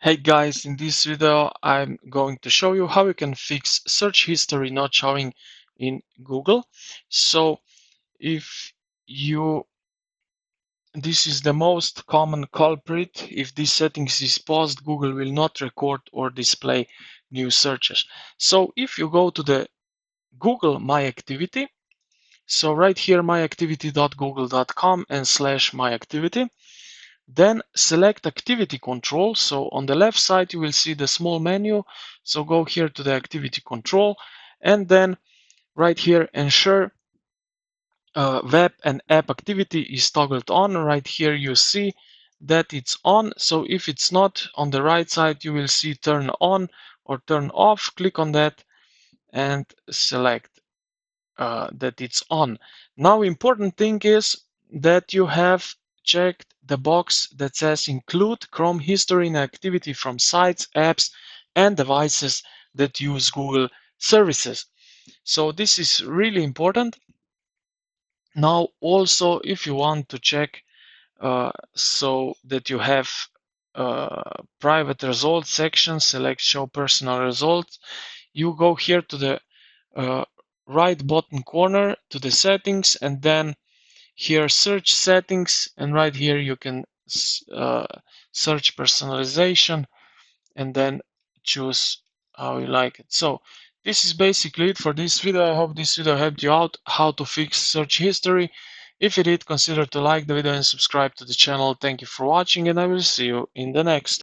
Hey guys, in this video I'm going to show you how you can fix search history not showing in Google. So if you this is the most common culprit. If this settings is paused, Google will not record or display new searches. So if you go to the Google My Activity, so right here myactivity.google.com and /myactivity. Then select activity control. So on the left side, you will see the small menu. So go here to the activity control and then right here, ensure web and app activity is toggled on. Right here, you see that it's on. So if it's not, on the right side, you will see turn on or turn off. Click on that and select that it's on. Now, important thing is that you have checked the box that says include Chrome history and activity from sites, apps, and devices that use Google services. So this is really important. Now, also, if you want to check so that you have private results section, select show personal results. You go here to the uh, right bottom corner to the settings, and then here search settings, and right here you can search personalization and then choose how you like it. So this is basically it for this video. I hope this video helped you out how to fix search history. If you did, consider to like the video and subscribe to the channel. Thank you for watching, and I will see you in the next.